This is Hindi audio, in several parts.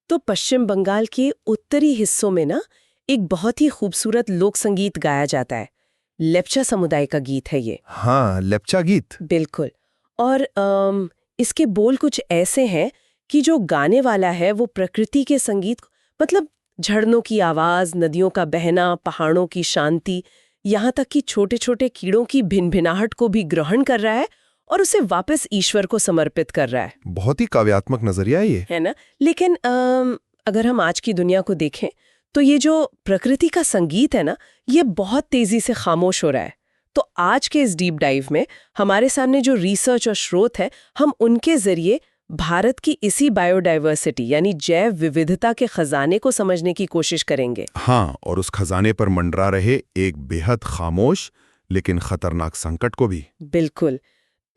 तो पश्चिम बंगाल के उत्तरी हिस्सों में ना एक बहुत ही खूबसूरत लोक संगीत गाया जाता है। लेप्चा समुदाय का गीत है ये। हाँ, लेप्चा गीत। बिल्कुल। और इसके बोल कुछ ऐसे हैं कि जो गाने वाला है वो प्रकृति के संगीत, मतलब झरनों की आवाज, नदियों का बहना, पहाड़ों की शांति, यहाँ तक कि छोटे छोटे कीड़ों की भिनभिनाहट को भी ग्रहण कर रहा है और उसे वापस ईश्वर को समर्पित कर रहा है। बहुत ही काव्यात्मक नजरिया है ना? लेकिन अगर हम आज की दुनिया को देखें तो ये जो प्रकृति का संगीत है ना, ये बहुत तेजी से खामोश हो रहा है। तो आज के इस डीप डाइव में हमारे सामने जो रिसर्च और स्रोत है, हम उनके जरिए भारत की इसी बायोडाइवर्सिटी यानी जैव विविधता के खजाने को समझने की कोशिश करेंगे। हाँ, और उस खजाने पर मंडरा रहे एक बेहद खामोश लेकिन खतरनाक संकट को भी। बिल्कुल।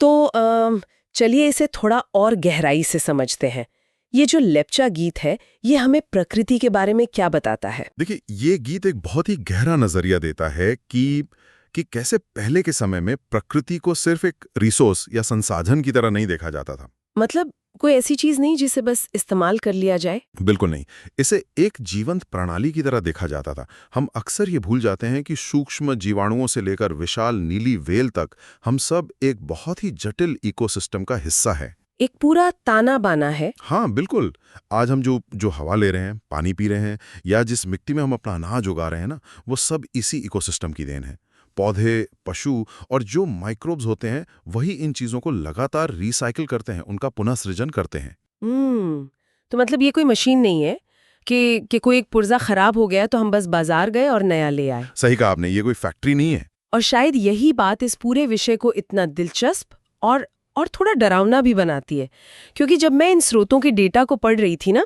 तो चलिए इसे थोड़ा और गहराई से समझते हैं। ये जो लेप्चा गीत है, ये हमें प्रकृति के बारे में क्या बताता है? देखिए, ये गीत एक बहुत ही गहरा नजरिया देता है कि कैसे पहले के समय में प्रकृति को सिर्फ एक रिसोर्स या संसाधन की तरह नहीं देखा जाता था। मतलब कोई ऐसी चीज नहीं जिसे बस इस्तेमाल कर लिया जाए? बिल्कुल नहीं। इसे एक जीवंत प्रणाली की तरह देखा जाता था। हम अक्सर ये भूल जाते हैं कि सूक्ष्म जीवाणुओं से लेकर विशाल नीली वेल तक हम सब एक बहुत ही जटिल इकोसिस्टम का हिस्सा है। एक पूरा ताना बाना है। हाँ बिल्कुल। आज हम जो हवा ले रहे हैं, पानी पी रहे हैं या जिस मिट्टी में हम अपना अनाज उगा रहे हैं ना, वो सब इसी इकोसिस्टम की देन है। पौधे, पशु और जो माइक्रोब्स होते हैं वही इन चीजों को लगातार रिसाइकिल करते हैं, उनका पुनः सृजन करते हैं। तो मतलब ये कोई मशीन नहीं है कि कोई एक पुर्जा खराब हो गया तो हम बस बाजार गए और नया ले आए। सही कहा आपने, ये कोई फैक्ट्री नहीं है। और शायद यही बात इस पूरे विषय को इतना दिलचस्प और थोड़ा डरावना भी बनाती है, क्योंकि जब मैं इन स्रोतों के डेटा को पढ़ रही थी ना,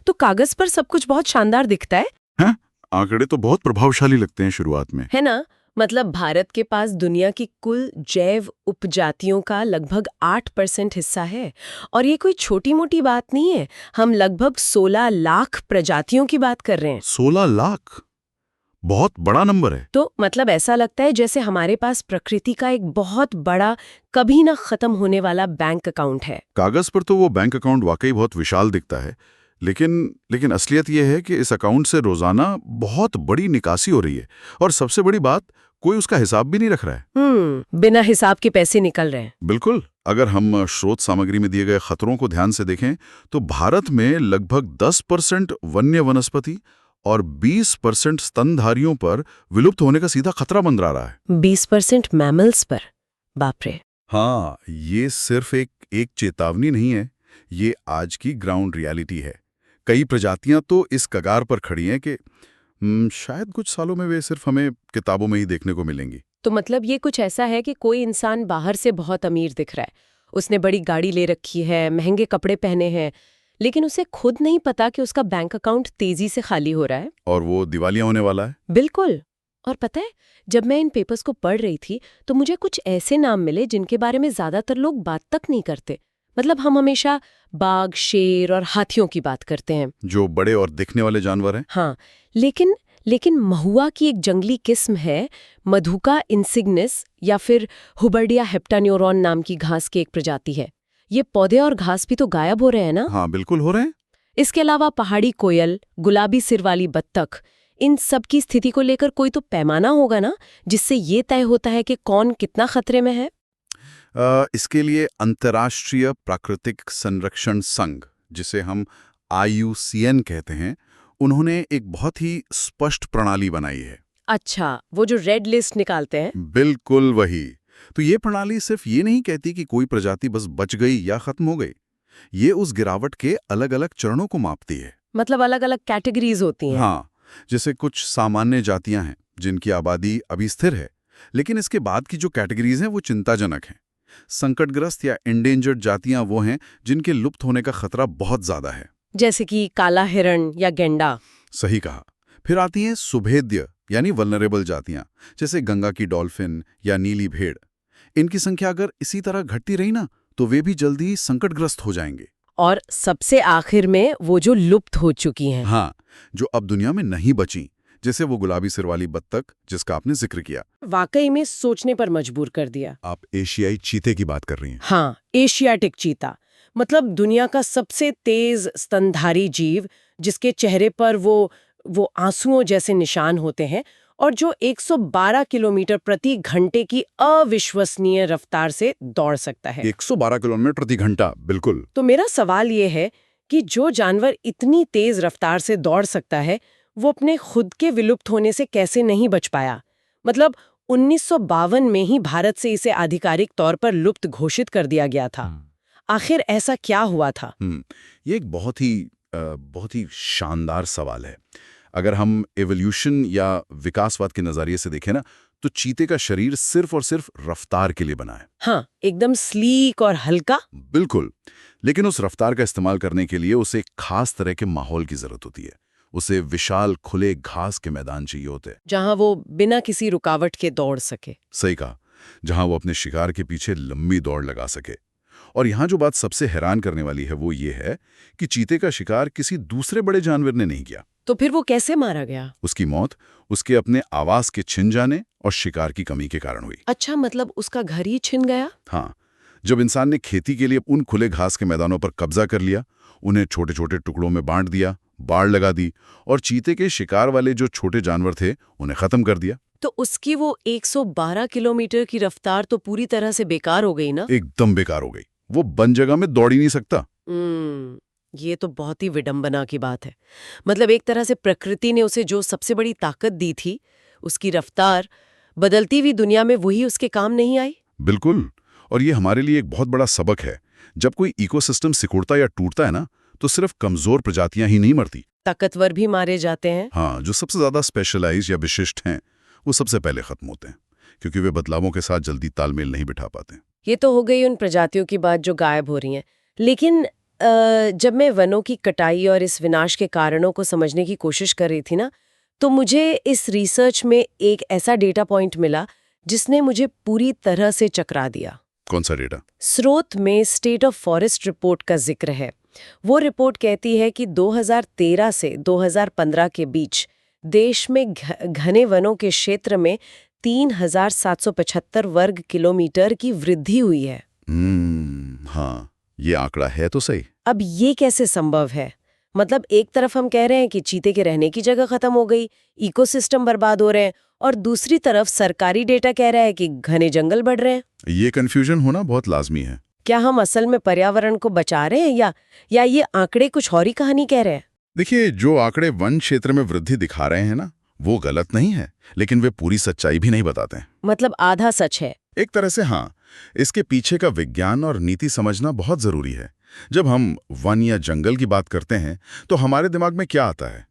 तो कागज पर सब कुछ बहुत शानदार दिखता है। हैं? आंकड़े तो बहुत प्रभावशाली लगते हैं शुरुआत में, है ना? मतलब भारत के पास दुनिया की कुल जैव उपजातियों का लगभग 8% हिस्सा है, और ये कोई छोटी मोटी बात नहीं है। हम लगभग 16 लाख प्रजातियों की बात कर रहे हैं। 16 लाख बहुत बड़ा नंबर है। तो मतलब ऐसा लगता है जैसे हमारे पास प्रकृति का एक बहुत बड़ा, कभी ना खत्म होने वाला बैंक अकाउंट है। कागज पर तो वो बैंक अकाउंट वाकई बहुत विशाल दिखता है, लेकिन असलियत ये है कि इस अकाउंट से रोजाना बहुत बड़ी निकासी हो रही है, और सबसे बड़ी बात, कोई उसका हिसाब भी नहीं रख रहा है। बिना हिसाब के पैसे निकल रहे हैं। बिल्कुल। अगर हम स्रोत सामग्री में दिए गए खतरों को ध्यान से देखें तो भारत में लगभग 10% वन्य वनस्पति और 20% स्तनधारियों पर विलुप्त होने का सीधा खतरा मंडरा रहा है। 20% मैमल्स पर? बाप रे। हाँ, ये सिर्फ एक चेतावनी नहीं है, ये आज की ग्राउंड रियलिटी है। कई प्रजातियां तो इस कगार पर खड़ी हैं कि शायद कुछ सालों में वे सिर्फ हमें किताबों में ही देखने को मिलेंगी। तो मतलब ये कुछ ऐसा है कि कोई इंसान बाहर से बहुत अमीर दिख रहा है, उसने बड़ी गाड़ी ले रखी है, महंगे कपड़े पहने हैं, लेकिन उसे खुद नहीं पता कि उसका बैंक अकाउंट तेजी से खाली हो रहा है और वो दिवालिया होने वाला है। बिल्कुल। और पता है, जब मैं इन पेपर्स को पढ़ रही थी तो मुझे कुछ ऐसे नाम मिले जिनके बारे में ज्यादातर लोग बात तक नहीं करते। मतलब हम हमेशा बाघ, शेर और हाथियों की बात करते हैं, जो बड़े और दिखने वाले जानवर हैं। हाँ, लेकिन महुआ की एक जंगली किस्म है, मधुका इंसिग्निस, या फिर हुबर्डिया हेप्टान्यूरॉन नाम की घास की एक प्रजाति है। ये पौधे और घास भी तो गायब हो रहे हैं ना? हाँ बिल्कुल हो रहे हैं। इसके अलावा पहाड़ी कोयल, गुलाबी सिर वाली बत्तख, इन सब की स्थिति को लेकर कोई तो पैमाना होगा ना, जिससे ये तय होता है कि कौन कितना खतरे में है। इसके लिए अंतर्राष्ट्रीय प्राकृतिक संरक्षण संघ, जिसे हम IUCN कहते हैं, उन्होंने एक बहुत ही स्पष्ट प्रणाली बनाई है। अच्छा, वो जो रेड लिस्ट निकालते हैं? बिल्कुल वही। तो ये प्रणाली सिर्फ ये नहीं कहती कि कोई प्रजाति बस बच गई या खत्म हो गई, ये उस गिरावट के अलग अलग चरणों को मापती है। मतलब अलग अलग कैटेगरीज होती हैं? हाँ, जैसे कुछ सामान्य जातियां हैं जिनकी आबादी अभी स्थिर है, लेकिन इसके बाद की जो कैटेगरीज हैं वो चिंताजनक हैं। संकटग्रस्त या एंडेंजर्ड जातियां वो हैं जिनके लुप्त होने का खतरा बहुत ज्यादा है, जैसे कि काला हिरण या गेंडा। सही कहा। फिर आती हैं सुभेद्य यानी वल्नरेबल जातियां, जैसे गंगा की डॉल्फिन या नीली भेड़। इनकी संख्या अगर इसी तरह घटती रही ना, तो वे भी जल्दी संकटग्रस्त हो जाएंगे। और सबसे आखिर में वो जो लुप्त हो चुकी हैं। हाँ, जो अब दुनिया में नहीं बची, जैसे वो गुलाबी सिर वाली बत्तख जिसका आपने जिक्र किया। वाकई में सोचने पर मजबूर कर दिया। आप एशियाई चीते की बात कर रही हैं? हाँ, एशियाटिक चीता। मतलब दुनिया का सबसे तेज स्तनधारी जीव, जिसके चेहरे पर वो आंसुओं जैसे निशान होते हैं और जो 112 किलोमीटर प्रति घंटे की अविश्वसनीय रफ्तार से दौड़ सकता है। 112 किलोमीटर प्रति घंटा, बिल्कुल। तो मेरा सवाल ये है कि जो जानवर इतनी तेज रफ्तार से दौड़ सकता है, वो अपने खुद के विलुप्त होने से कैसे नहीं बच पाया? मतलब 1952 में ही भारत से इसे आधिकारिक तौर पर लुप्त घोषित कर दिया गया था। आखिर ऐसा क्या हुआ था? ये एक बहुत ही शानदार सवाल है। अगर हम एवोल्यूशन या विकासवाद के नजरिए से देखें ना, तो चीते का शरीर सिर्फ और सिर्फ रफ्तार के लिए बना है। हाँ, एकदम स्लीक और हल्का। बिल्कुल। लेकिन उस रफ्तार का इस्तेमाल करने के लिए उसे एक खास तरह के माहौल की जरूरत होती है। उसे विशाल खुले घास के मैदान चाहिए होते हैं, जहां वो बिना किसी रुकावट के दौड़ सके। सही कहा, जहां वो अपने शिकार के पीछे लंबी दौड़ लगा सके। और यहाँ जो बात सबसे हैरान करने वाली है वो ये है कि चीते का शिकार किसी दूसरे बड़े जानवर ने नहीं किया। तो फिर वो कैसे मारा गया? उसकी मौत उसके अपने आवास के छिन जाने और शिकार की कमी के कारण हुई। अच्छा, मतलब उसका घर ही छिन गया? हाँ, जब इंसान ने खेती के लिए उन खुले घास के मैदानों पर कब्जा कर लिया, उन्हें छोटे छोटे टुकड़ों में बांट दिया, बाड़ लगा दी और चीते के शिकार वाले जो छोटे जानवर थे उन्हें खत्म कर दिया, तो उसकी वो 112 किलोमीटर की रफ्तार तो पूरी तरह से बेकार हो गई ना? एकदम बेकार हो गई। वो बंद जगह में दौड़ ही नहीं सकता। ये तो बहुत ही विडंबना की बात है। मतलब एक तरह से प्रकृति ने उसे जो सबसे बड़ी ताकत दी थी, उसकी रफ्तार, बदलती हुई दुनिया में वही उसके काम नहीं आई। बिल्कुल। और ये हमारे लिए एक बहुत बड़ा सबक है। जब कोई इकोसिस्टम सिकुड़ता या टूटता है ना, तो सिर्फ कमजोर प्रजातियां ही नहीं मरती, ताकतवर भी मारे जाते हैं। हाँ, जो सबसे ज्यादा स्पेशलाइज या विशिष्ट हैं वो सबसे पहले खत्म होते हैं, क्योंकि वे बदलावों के साथ जल्दी तालमेल नहीं बिठा पाते। ये तो हो गई उन प्रजातियों की बात जो गायब हो रही हैं। लेकिन जब मैं वनों की कटाई और इस विनाश के कारणों को समझने की कोशिश कर रही थी ना, तो मुझे इस रिसर्च में एक ऐसा डेटा पॉइंट मिला जिसने मुझे पूरी तरह से चकरा दिया। कौन सा डेटा? स्रोत में स्टेट ऑफ फॉरेस्ट रिपोर्ट का जिक्र है। वो रिपोर्ट कहती है कि 2013 से 2015 के बीच देश में घने वनों के क्षेत्र में 3,775 वर्ग किलोमीटर की वृद्धि हुई है। हाँ, ये आंकड़ा है तो सही। अब ये कैसे संभव है? मतलब एक तरफ हम कह रहे हैं कि चीते के रहने की जगह खत्म हो गई, इकोसिस्टम बर्बाद हो रहे हैं, और दूसरी तरफ सरकारी डेटा कह रहा है कि घने जंगल बढ़ रहे हैं। ये कंफ्यूजन होना बहुत लाजमी है। क्या हम असल में पर्यावरण को बचा रहे हैं या ये आंकड़े कुछ और ही कहानी कह रहे हैं? देखिए, जो आंकड़े वन क्षेत्र में वृद्धि दिखा रहे हैं ना, वो गलत नहीं है, लेकिन वे पूरी सच्चाई भी नहीं बताते हैं। मतलब आधा सच है। एक तरह से हाँ। इसके पीछे का विज्ञान और नीति समझना बहुत जरूरी है। जब हम वन या जंगल की बात करते हैं तो हमारे दिमाग में क्या आता है?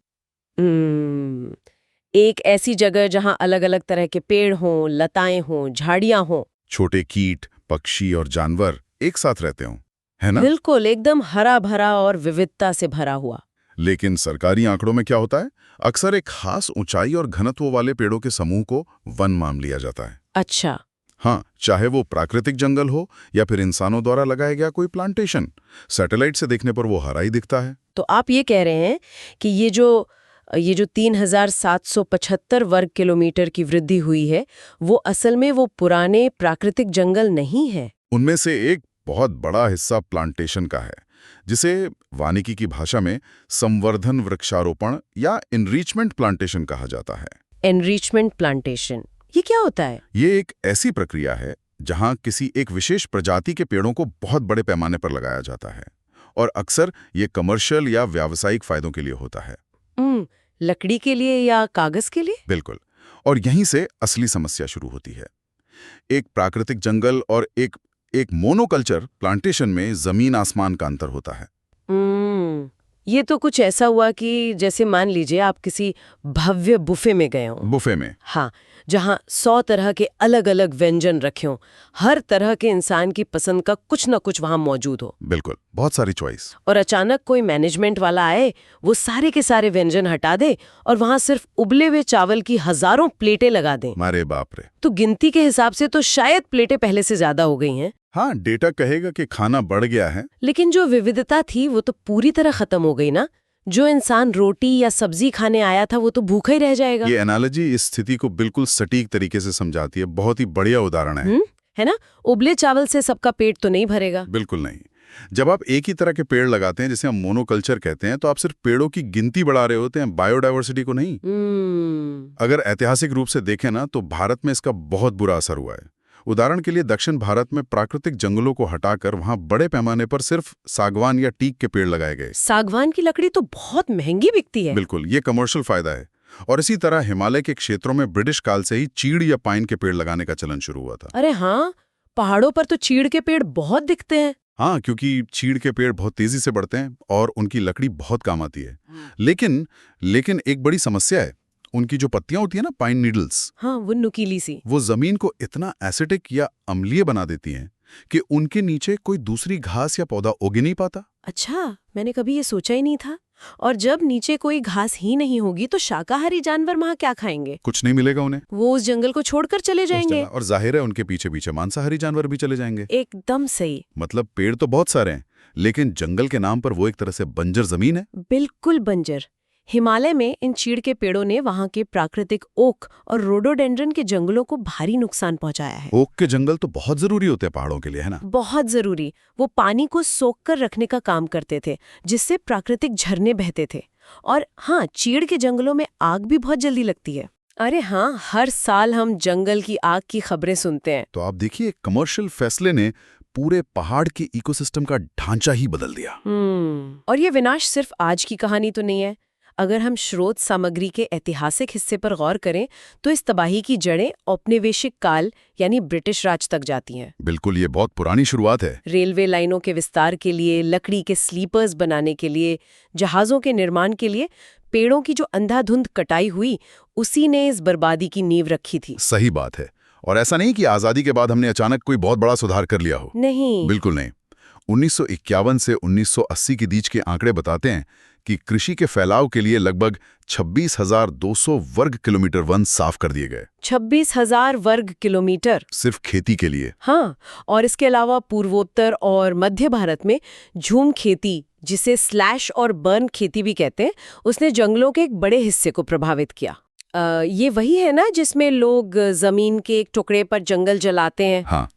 एक ऐसी जगह जहां अलग अलग तरह के पेड़ हों, लताएं हों, झाड़ियां हों, छोटे कीट, पक्षी और जानवर एक साथ रहते हों, है ना? बिल्कुल, एकदम हरा भरा और विविधता से भरा हुआ। लेकिन सरकारी आंकड़ों में क्या होता है? अक्सर एक खास ऊंचाई और घनत्व वाले पेड़ों के समूह को वन मान लिया जाता है। अच्छा। हाँ, चाहे वो प्राकृतिक जंगल हो या फिर इंसानों द्वारा लगाया गया कोई प्लांटेशन, सैटेलाइट से देखने पर वो हरा ही दिखता है। तो आप ये कह रहे हैं कि ये जो 3,775 वर्ग किलोमीटर की वृद्धि हुई है, वो असल में वो पुराने प्राकृतिक जंगल नहीं है। उनमें से एक बहुत बड़ा हिस्सा प्लांटेशन का है, जिसे वानिकी की भाषा में संवर्धन वृक्षारोपण या एनरिचमेंट प्लांटेशन कहा जाता है। एनरिचमेंट प्लांटेशन, ये क्या होता है? ये एक ऐसी प्रक्रिया है जहां किसी एक विशेष प्रजाति के पेड़ों को बहुत बड़े पैमाने पर लगाया जाता है, और अक्सर ये कमर्शियल या व्यावसायिक फायदों के लिए होता है। लकड़ी के लिए या कागज के लिए? बिल्कुल। और यहीं से असली समस्या शुरू होती है। एक प्राकृतिक जंगल और एक मोनोकल्चर प्लांटेशन में जमीन आसमान का अंतर होता है। ये तो कुछ ऐसा हुआ कि जैसे मान लीजिए आप किसी भव्य बुफे में गए हो। बुफे में? हाँ, जहाँ 100 तरह के अलग अलग व्यंजन रखे हों, हर तरह के इंसान की पसंद का कुछ न कुछ वहाँ मौजूद हो। बिल्कुल, बहुत सारी चॉइस। और अचानक कोई मैनेजमेंट वाला आए, वो सारे के सारे व्यंजन हटा दे और वहाँ सिर्फ उबले हुए चावल की हजारों प्लेटें लगा दें। मारे बाप रे! तो गिनती के हिसाब से तो शायद प्लेटें पहले से ज्यादा हो गई हैं। हाँ, डेटा कहेगा कि खाना बढ़ गया है, लेकिन जो विविधता थी वो तो पूरी तरह खत्म हो गई ना। जो इंसान रोटी या सब्जी खाने आया था वो तो भूखा ही रह जाएगा। ये एनालॉजी इस स्थिति को बिल्कुल सटीक तरीके से समझाती है। बहुत ही बढ़िया उदाहरण है। है ना? उबले चावल से सबका पेट तो नहीं भरेगा। बिल्कुल नहीं। जब आप एक ही तरह के पेड़ लगाते हैं, जिसे हम मोनोकल्चर कहते हैं, तो आप सिर्फ पेड़ों की गिनती बढ़ा रहे होते हैं, बायोडायवर्सिटी को नहीं। अगर ऐतिहासिक रूप से देखें ना, तो भारत में इसका बहुत बुरा असर हुआ है। उदाहरण के लिए दक्षिण भारत में प्राकृतिक जंगलों को हटाकर वहां बड़े पैमाने पर सिर्फ सागवान या टीक के पेड़ लगाए गए। सागवान की लकड़ी तो बहुत महंगी बिकती है। बिल्कुल, ये कमर्शियल फायदा है। और इसी तरह हिमालय के क्षेत्रों में ब्रिटिश काल से ही चीड़ या पाइन के पेड़ लगाने का चलन शुरू हुआ था। अरे हाँ, पहाड़ों पर तो चीड़ के पेड़ बहुत दिखते हैं। हाँ, क्योंकि चीड़ के पेड़ बहुत तेजी से बढ़ते हैं और उनकी लकड़ी बहुत काम आती है। लेकिन एक बड़ी समस्या है, उनकी जो पत्तियां होती है ना, पाइन नीडल्स, हाँ, वो नुकीली सी, वो जमीन को इतना एसिडिक या अम्लीय बना देती हैं कि उनके नीचे कोई दूसरी घास या पौधा उग ही नहीं पाता। अच्छा, मैंने कभी ये सोचा ही नहीं था। और जब नीचे कोई घास ही नहीं होगी तो शाकाहारी जानवर वहाँ क्या खाएंगे? कुछ नहीं मिलेगा उन्हें। वो उस जंगल को छोड़कर चले जाएंगे। और जाहिर है उनके पीछे पीछे मांसाहारी जानवर भी चले जाएंगे। एकदम सही। मतलब पेड़ तो बहुत सारे हैं, लेकिन जंगल के नाम पर वो एक तरह से बंजर जमीन है। बिल्कुल बंजर। हिमालय में इन चीड़ के पेड़ों ने वहाँ के प्राकृतिक ओक और रोडोडेंड्रन के जंगलों को भारी नुकसान पहुंचाया है। ओक के जंगल तो बहुत जरूरी होते हैं पहाड़ों के लिए, है ना? बहुत जरूरी। वो पानी को सोख कर रखने का काम करते थे, जिससे प्राकृतिक झरने बहते थे। और हाँ, चीड़ के जंगलों में आग भी बहुत जल्दी लगती है। अरे हाँ, हर साल हम जंगल की आग की खबरें सुनते हैं। तो आप देखिए, कमर्शियल फैसले ने पूरे पहाड़ के इकोसिस्टम का ढांचा ही बदल दिया। और ये विनाश सिर्फ आज की कहानी तो नहीं है। अगर हम स्रोत सामग्री के ऐतिहासिक हिस्से पर गौर करें तो इस तबाही की जड़ें औपनिवेशिक काल यानी ब्रिटिश राज तक जाती हैं। बिल्कुल, ये बहुत पुरानी शुरुआत है। रेलवे लाइनों के विस्तार के लिए, लकड़ी के स्लीपर्स बनाने के लिए, जहाज़ों के निर्माण के लिए पेड़ों की जो अंधाधुंध कटाई हुई, उसी ने इस बर्बादी की नींव रखी थी। सही बात है। और ऐसा नहीं कि आज़ादी के बाद हमने अचानक कोई बहुत बड़ा सुधार कर लिया हो। नहीं, बिल्कुल नहीं। 1951 से 1980 के बीच के आंकड़े बताते हैं कि कृषि के फैलाव के लिए लगभग 26,200 वर्ग किलोमीटर वन साफ कर दिए गए। 26,000 वर्ग किलोमीटर सिर्फ खेती के लिए। हाँ, और इसके अलावा पूर्वोत्तर और मध्य भारत में झूम खेती, जिसे स्लैश और बर्न खेती भी कहते हैं, उसने जंगलों के एक बड़े हिस्से को प्रभावित किया। ये वही है ना जिसमें लोग जमीन के एक टुकड़े पर जंगल जलाते हैं? हाँ,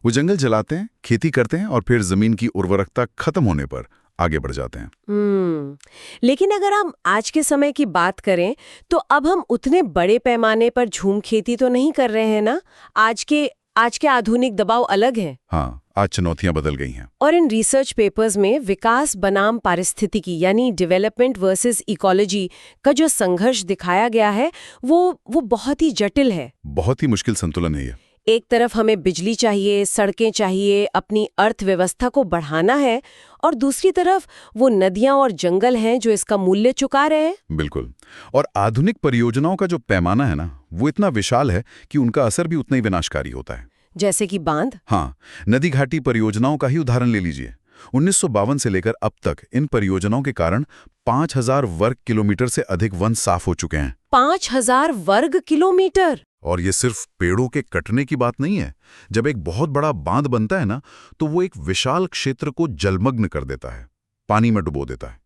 वो जंगल जलाते हैं, खेती करते हैं और फिर जमीन की उर्वरकता खत्म होने पर आगे बढ़ जाते हैं। लेकिन अगर हम आज के समय की बात करें तो अब हम उतने बड़े पैमाने पर झूम खेती तो नहीं कर रहे हैं ना। आज के आधुनिक दबाव अलग है। हाँ, आज चुनौतियां बदल गई हैं। और इन रिसर्च पेपर्स में विकास बनाम पारिस्थितिकी यानी डेवलपमेंट वर्सेस इकोलॉजी का जो संघर्ष दिखाया गया है वो बहुत ही जटिल है। बहुत ही मुश्किल संतुलन है ये। एक तरफ हमें बिजली चाहिए, सड़कें चाहिए, अपनी अर्थव्यवस्था को बढ़ाना है, और दूसरी तरफ वो नदियां और जंगल हैं जो इसका मूल्य चुका रहे हैं। बिल्कुल। और आधुनिक परियोजनाओं का जो पैमाना है ना, वो इतना विशाल है कि उनका असर भी उतना ही विनाशकारी होता है। जैसे कि बांध? हाँ, नदी घाटी परियोजनाओं का ही उदाहरण ले लीजिए। 1952 से लेकर अब तक इन परियोजनाओं के कारण 5,000 वर्ग किलोमीटर से अधिक वन साफ हो चुके हैं। 5,000 वर्ग किलोमीटर? और ये सिर्फ पेड़ों के कटने की बात नहीं है। जब एक बहुत बड़ा बांध बनता है ना, तो वो एक विशाल क्षेत्र को जलमग्न कर देता है, पानी में डुबो देता है।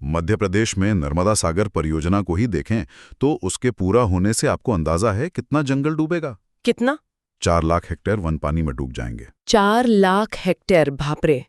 मध्य प्रदेश में नर्मदा सागर परियोजना को ही देखें तो उसके पूरा होने से आपको अंदाजा है कितना जंगल डूबेगा। कितना? 4 लाख हेक्टेयर वन पानी में डूब जाएंगे। 4 लाख हेक्टेयर, बाप रे।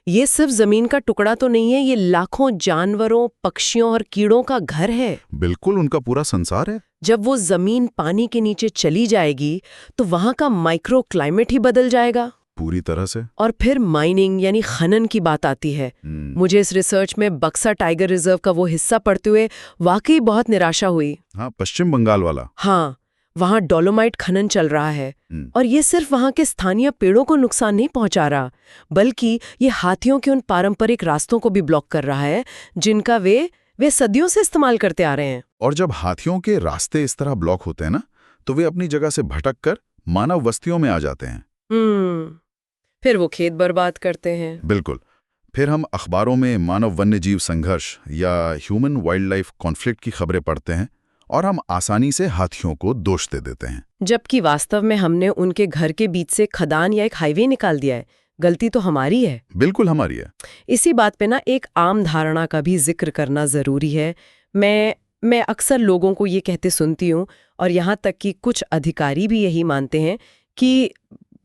ये सिर्फ जमीन का टुकड़ा तो नहीं है, ये लाखों जानवरों, पक्षियों और कीड़ों का घर है। बिल्कुल, उनका पूरा संसार है। जब वो जमीन पानी के नीचे चली जाएगी तो वहां का माइक्रो क्लाइमेट ही बदल जाएगा पूरी तरह से। और फिर माइनिंग यानी खनन की बात आती है। मुझे इस रिसर्च में बक्सा टाइगर रिजर्व का वो हिस्सा पढ़ते हुए वाकई बहुत निराशा हुई। हाँ, पश्चिम बंगाल वाला। हाँ, वहाँ डोलोमाइट खनन चल रहा है। और ये सिर्फ वहाँ के स्थानीय पेड़ों को नुकसान नहीं पहुंचा रहा, बल्कि ये हाथियों के उन पारंपरिक रास्तों को भी ब्लॉक कर रहा है जिनका वे सदियों से इस्तेमाल करते आ रहे हैं। और जब हाथियों के रास्ते इस तरह ब्लॉक होते हैं ना, तो वे अपनी जगह से भटक कर मानव बस्तियों में आ जाते हैं। फिर वो खेत बर्बाद करते हैं। बिल्कुल। फिर हम अखबारों में मानव वन्यजीव संघर्ष या ह्यूमन वाइल्ड लाइफ कॉन्फ्लिक्ट की खबरें पढ़ते हैं और हम आसानी से हाथियों को दोष दे देते हैं, जबकि वास्तव में हमने उनके घर के बीच से खदान या एक हाईवे निकाल दिया है। गलती तो हमारी है। बिल्कुल हमारी है। इसी बात पे ना एक आम धारणा का भी जिक्र करना जरूरी है। मैं अक्सर लोगों को ये कहते सुनती हूँ, और यहाँ तक कि कुछ अधिकारी भी यही मानते हैं कि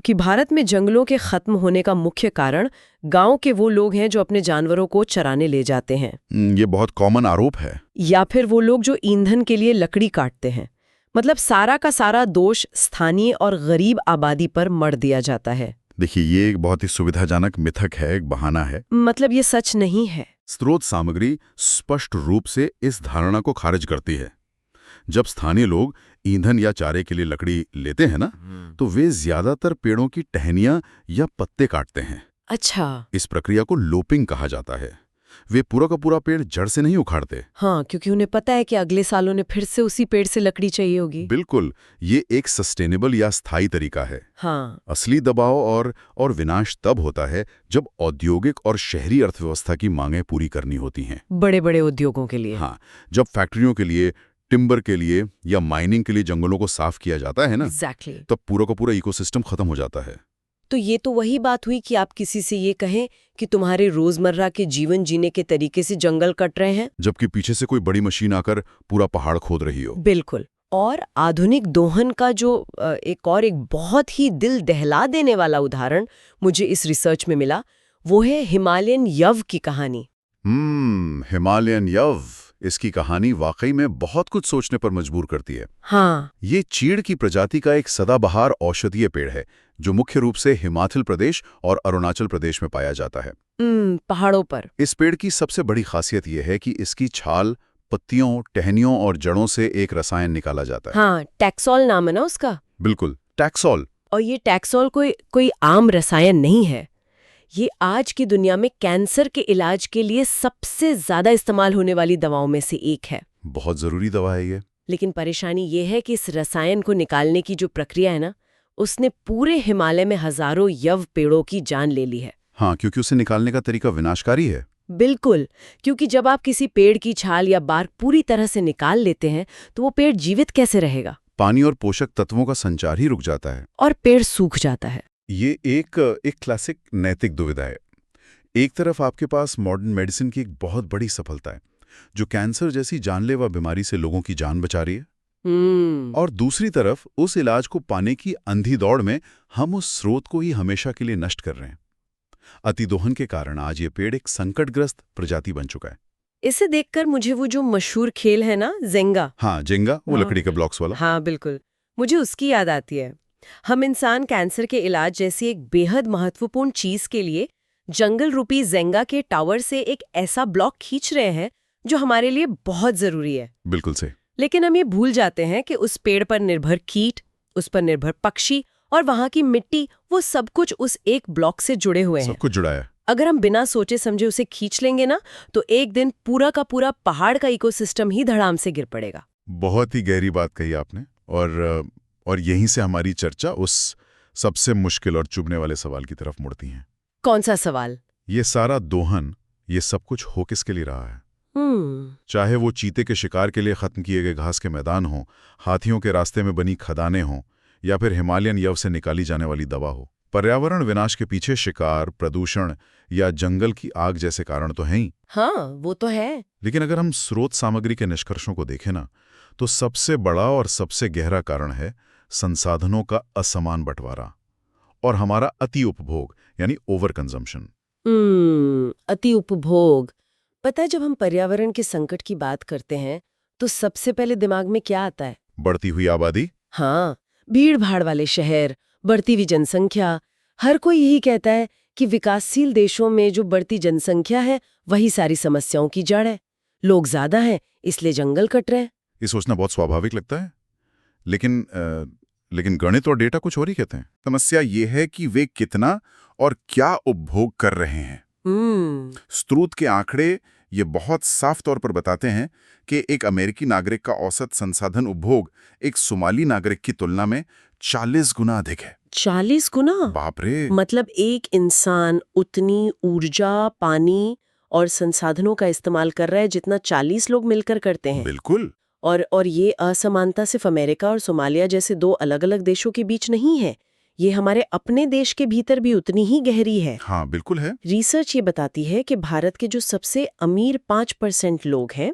कि भारत में जंगलों के खत्म होने का मुख्य कारण गांव के वो लोग हैं जो अपने जानवरों को चराने ले जाते हैं, ये बहुत कॉमन आरोप है। या फिर वो लोग जो ईंधन के लिए लकड़ी काटते हैं। मतलब सारा का सारा दोष स्थानीय और गरीब आबादी पर मढ़ दिया जाता है। देखिए, ये एक बहुत ही सुविधाजनक मिथक है, एक बहाना है। मतलब ये सच नहीं है। स्रोत सामग्री स्पष्ट रूप से इस धारणा को खारिज करती है। जब स्थानीय लोग ईंधन या चारे के लिए लकड़ी लेते हैं ना, तो वे ज्यादातर पेड़ों की टहनियां या पत्ते काटते हैं। अच्छा। इस प्रक्रिया को लोपिंग कहा जाता है। वे पूरा का पूरा पेड़ जड़ से नहीं उखाड़ते। हाँ, क्योंकि उन्हें पता है कि अगले साल उन्हें फिर से उसी पेड़ से लकड़ी चाहिए होगी। बिल्कुल, ये एक सस्टेनेबल या स्थायी तरीका है। हाँ। असली दबाव और विनाश तब होता है जब औद्योगिक और शहरी अर्थव्यवस्था की मांगें पूरी करनी होती हैं। बड़े बड़े उद्योगों के लिए। हाँ, जब फैक्ट्रियों के लिए, टिम्बर के लिए या माइनिंग के लिए जंगलों को साफ किया जाता है ना, Exactly. तब पूरा का पूरा इकोसिस्टम खत्म हो जाता है। तो ये तो वही बात हुई कि आप किसी से ये कहें कि तुम्हारे रोजमर्रा के जीवन जीने के तरीके से जंगल कट रहे हैं, जबकि पीछे से कोई बड़ी मशीन आकर पूरा पहाड़ खोद रही हो। बिल्कुल। और आधुनिक दोहन का जो एक बहुत ही दिल दहला देने वाला उदाहरण मुझे इस रिसर्च में मिला, वो है हिमालयन यव की कहानी। हिमालयन यव, इसकी कहानी वाकई में बहुत कुछ सोचने पर मजबूर करती है। हाँ। ये चीड़ की प्रजाति का एक सदाबहार औषधीय पेड़ है जो मुख्य रूप से हिमाचल प्रदेश और अरुणाचल प्रदेश में पाया जाता है। पहाड़ों पर। इस पेड़ की सबसे बड़ी खासियत यह है कि इसकी छाल, पत्तियों, टहनियों और जड़ों से एक रसायन निकाला जाता है। हाँ, टैक्सोल नाम है ना उसका। बिल्कुल, टैक्सोल। और ये टैक्सोल कोई आम रसायन नहीं है। ये आज की दुनिया में कैंसर के इलाज के लिए सबसे ज्यादा इस्तेमाल होने वाली दवाओं में से एक है। बहुत जरूरी दवा है ये। लेकिन परेशानी ये है कि इस रसायन को निकालने की जो प्रक्रिया है ना, उसने पूरे हिमालय में हजारों यव पेड़ों की जान ले ली है। हाँ, क्योंकि उसे निकालने का तरीका विनाशकारी है। बिल्कुल, क्योंकि जब आप किसी पेड़ की छाल या बार्क पूरी तरह से निकाल लेते हैं तो वो पेड़ जीवित कैसे रहेगा? पानी और पोषक तत्वों का संचार ही रुक जाता है और पेड़ सूख जाता है। ये एक क्लासिक नैतिक दुविधा है। एक तरफ आपके पास मॉडर्न मेडिसिन की एक बहुत बड़ी सफलता है जो कैंसर जैसी जानलेवा बीमारी से लोगों की जान बचा रही है, और दूसरी तरफ उस इलाज को पाने की अंधी दौड़ में हम उस स्रोत को ही हमेशा के लिए नष्ट कर रहे हैं। अतिदोहन के कारण आज ये पेड़ एक संकटग्रस्त प्रजाति बन चुका है। इसे देखकर मुझे वो जो मशहूर खेल है ना, जेंगा। हाँ, जेंगा, वो लकड़ी के ब्लॉक्स वाला। हाँ बिल्कुल, मुझे उसकी याद आती है। हम इंसान कैंसर के इलाज जैसी एक बेहद महत्वपूर्ण चीज के लिए जंगल रूपी जेंगा के टावर से एक ऐसा ब्लॉक खींच रहे हैं जो हमारे लिए बहुत जरूरी है। बिल्कुल से। लेकिन हम ये भूल जाते हैं कि उस पेड़ पर निर्भर कीट, उस पर निर्भर पक्षी और वहां की मिट्टी, वो सब कुछ उस एक ब्लॉक से जुड़े हुए हैं। सब कुछ जुड़ा है। अगर हम बिना सोचे समझे उसे खींच लेंगे ना, तो एक दिन पूरा का पूरा पहाड़ का इकोसिस्टम ही धड़ाम से गिर पड़ेगा। बहुत ही गहरी बात कही आपने। और यहीं से हमारी चर्चा उस सबसे मुश्किल और चुभने वाले सवाल की तरफ मुड़ती है। कौन सा सवाल? ये सारा दोहन, ये सब कुछ हो किसके लिए रहा है? चाहे वो चीते के शिकार के लिए खत्म किए गए घास के मैदान हों, हाथियों के रास्ते में बनी खदानें हों, या फिर हिमालयन यव से निकाली जाने वाली दवा हो। पर्यावरण विनाश के पीछे शिकार, प्रदूषण या जंगल की आग जैसे कारण तो हैं ही। हाँ, वो तो है। लेकिन अगर हम स्रोत सामग्री के निष्कर्षों को देखें ना, तो सबसे बड़ा और सबसे गहरा कारण है संसाधनों का असमान बंटवारा और हमारा अति उपभोग, यानी ओवर कंजम्पशन। अति उपभोग। पता है, जब हम पर्यावरण के संकट की बात करते हैं तो सबसे पहले दिमाग में क्या आता है? बढ़ती हुई आबादी। हाँ, भीड़ भाड़ वाले शहर, बढ़ती हुई जनसंख्या। हर कोई यही कहता है कि विकासशील देशों में जो बढ़ती जनसंख्या है वही सारी समस्याओं की जड़ है। लोग ज्यादा हैं, इसलिए जंगल कट रहे हैं। ये सोचना बहुत स्वाभाविक लगता है, लेकिन गणित और डेटा कुछ और ही कहते हैं। समस्या ये है कि वे कितना और क्या उपभोग कर रहे हैं। स्रोत के आंकड़े ये बहुत साफ तौर पर बताते हैं कि एक अमेरिकी नागरिक का औसत संसाधन उपभोग एक सोमाली नागरिक की तुलना में 40 गुना अधिक है। 40 गुना? बाप रे! मतलब एक इंसान उतनी ऊर्जा, पानी और संसाधनों का इस्तेमाल कर रहा है जितना 40 लोग मिलकर करते हैं। बिल्कुल। और ये असमानता सिर्फ अमेरिका और सोमालिया जैसे दो अलग अलग देशों के बीच नहीं है, ये हमारे अपने देश के भीतर भी उतनी ही गहरी है। हाँ, बिल्कुल है। रिसर्च ये बताती है कि भारत के जो सबसे अमीर 5% लोग हैं,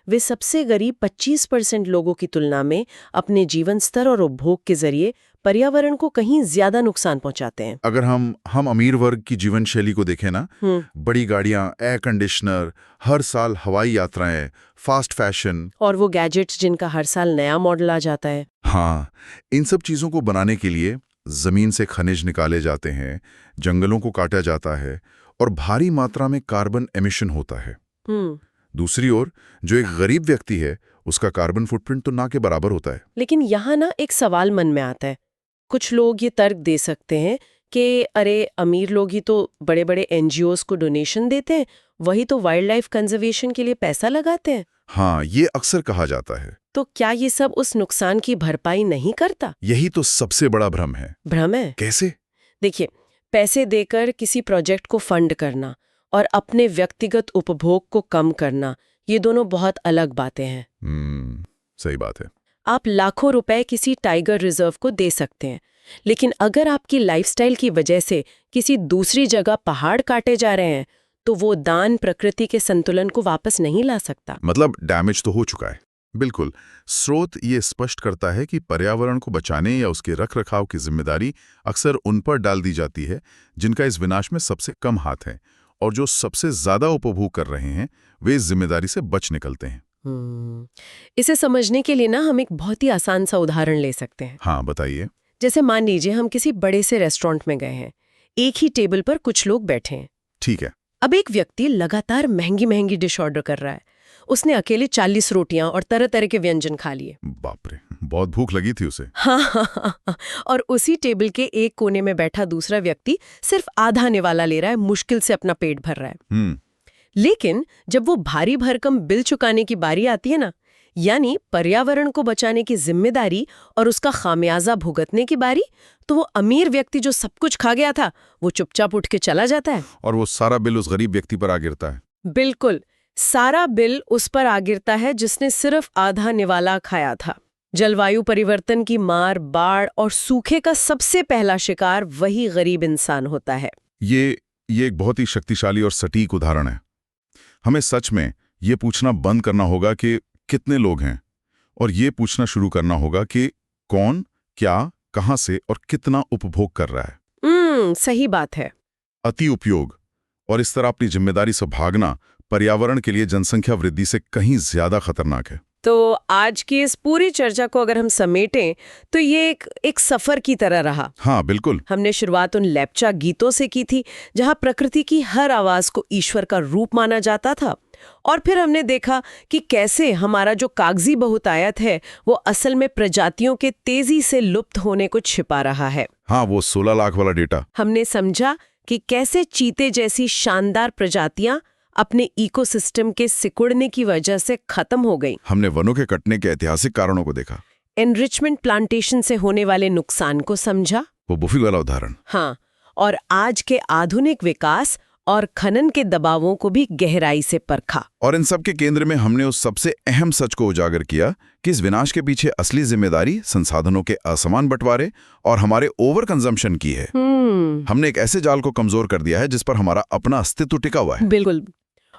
वे सबसे गरीब 25% लोगों की तुलना में अपने जीवन स्तर और उपभोग के जरिए पर्यावरण को कहीं ज्यादा नुकसान पहुंचाते हैं। अगर हम अमीर वर्ग की जीवन शैली को देखें ना, बड़ी गाड़ियां, एयर कंडीशनर, हर साल हवाई यात्राएं, फास्ट फैशन और वो गैजेट्स जिनका हर साल नया मॉडल आ जाता है। हाँ, इन सब चीजों को बनाने के लिए जमीन से खनिज निकाले जाते हैं, जंगलों को काटा जाता है और भारी मात्रा में कार्बन एमिशन होता है। दूसरी ओर जो एक गरीब व्यक्ति है, उसका कार्बन फुटप्रिंट तो ना के बराबर होता है। लेकिन यहाँ ना एक सवाल मन में आता है। कुछ लोग ये तर्क दे सकते हैं कि अरे अमीर लोग ही तो बड़े बड़े एनजीओज को डोनेशन देते हैं, वही तो वाइल्ड लाइफ कंजर्वेशन के लिए पैसा लगाते हैं। हाँ, ये अक्सर कहा जाता है। तो क्या ये सब उस नुकसान की भरपाई नहीं करता? यही तो सबसे बड़ा भ्रम है। भ्रम है? कैसे? देखिए, पैसे देकर किसी प्रोजेक्ट को फंड करना और अपने व्यक्तिगत उपभोग को कम करना, ये दोनों बहुत अलग बातें हैं। सही बात है। आप लाखों रुपए किसी टाइगर रिजर्व को दे सकते हैं, लेकिन अगर आपकी लाइफस्टाइल की वजह से किसी दूसरी जगह पहाड़ काटे जा रहे हैं, तो वो दान प्रकृति के संतुलन को वापस नहीं ला सकता। मतलब डैमेज तो हो चुका है। बिल्कुल। स्रोत ये स्पष्ट करता है कि पर्यावरण को बचाने या उसके रखरखाव की जिम्मेदारी अक्सर उन पर डाल दी जाती है जिनका इस विनाश में सबसे कम हाथ है, और जो सबसे ज्यादा उपभोग कर रहे हैं वे इस जिम्मेदारी से बच निकलते हैं। इसे समझने के लिए ना हम एक बहुत ही आसान सा उदाहरण ले सकते हैं। हाँ, बताइए। जैसे मान लीजिए हम किसी बड़े से रेस्टोरेंट में गए हैं, एक ही टेबल पर कुछ लोग बैठे हैं। ठीक है। अब एक व्यक्ति लगातार महंगी महंगी डिश ऑर्डर कर रहा है। उसने अकेले 40 रोटियां और तरह तरह के व्यंजन खा लिए। बाप रे, बहुत भूख लगी थी उसे। हाँ। और उसी टेबल के एक कोने में बैठा दूसरा व्यक्ति सिर्फ आधा निवाला ले रहा है, मुश्किल से अपना पेट भर रहा है। लेकिन जब वो भारी भरकम बिल चुकाने की बारी आती है ना, यानी पर्यावरण को बचाने की जिम्मेदारी और उसका खामियाजा भुगतने की बारी, तो वो अमीर व्यक्ति जो सब कुछ खा गया था, वो चुपचाप उठ के चला जाता है। और वो सारा बिल उस गरीब व्यक्ति पर आ गिरता है। बिल्कुल, सारा बिल उस पर आ गिरता है जिसने सिर्फ आधा निवाला खाया था। जलवायु परिवर्तन की मार, बाढ़ और सूखे का सबसे पहला शिकार वही गरीब इंसान होता है। ये एक बहुत ही शक्तिशाली और सटीक उदाहरण है। हमें सच में ये पूछना बंद करना होगा कि कितने लोग हैं, और ये पूछना शुरू करना होगा कि कौन, क्या, कहां से और कितना उपभोग कर रहा है। सही बात है। अति उपयोग और इस तरह अपनी जिम्मेदारी से भागना पर्यावरण के लिए जनसंख्या वृद्धि से कहीं ज्यादा खतरनाक है। तो आज की इस पूरी चर्चा को अगर हम समेटें तो ये एक सफर की तरह रहा। हाँ, बिल्कुल। हमने शुरुआत उन लेप्चा गीतों से की थी जहां प्रकृति की हर आवाज को ईश्वर का रूप माना जाता था, और फिर हमने देखा कि कैसे हमारा जो कागजी बहुतायत है वो असल में प्रजातियों के तेजी से लुप्त होने को छिपा रहा है। हाँ, वो 16 लाख वाला डेटा। हमने समझा कि कैसे चीते जैसी शानदार प्रजातियां अपने इकोसिस्टम के सिकुड़ने की वजह से खत्म हो गई। हमने वनों के कटने के ऐतिहासिक कारणों को देखा। एनरिचमेंट प्लांटेशन से होने वाले नुकसान को समझा। वो बुफी वाला उदाहरण। हाँ, और आज के आधुनिक विकास और खनन के दबावों को भी गहराई से परखा। और इन सब के केंद्र में हमने उस सबसे अहम सच को उजागर किया कि इस विनाश के पीछे असली जिम्मेदारी संसाधनों के असमान बंटवारे और हमारे ओवर कंजम्पशन की है। हमने एक ऐसे जाल को कमजोर कर दिया है जिस पर हमारा अपना अस्तित्व टिका हुआ है। बिल्कुल।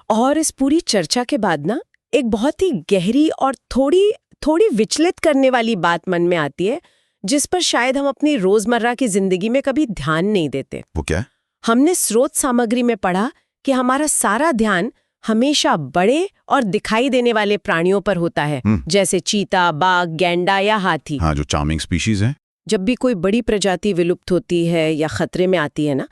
और इस पूरी चर्चा के बाद ना एक बहुत ही गहरी और थोड़ी विचलित करने वाली बात मन में आती है, जिस पर शायद हम अपनी रोजमर्रा की जिंदगी में कभी ध्यान नहीं देते। वो क्या? हमने स्रोत सामग्री में पढ़ा कि हमारा सारा ध्यान हमेशा बड़े और दिखाई देने वाले प्राणियों पर होता है, जैसे चीता, बाघ, गैंडा या हाथी। हाँ, जो चार्मिंग स्पीशीज हैं। जब भी कोई बड़ी प्रजाति विलुप्त होती है या खतरे में आती है ना,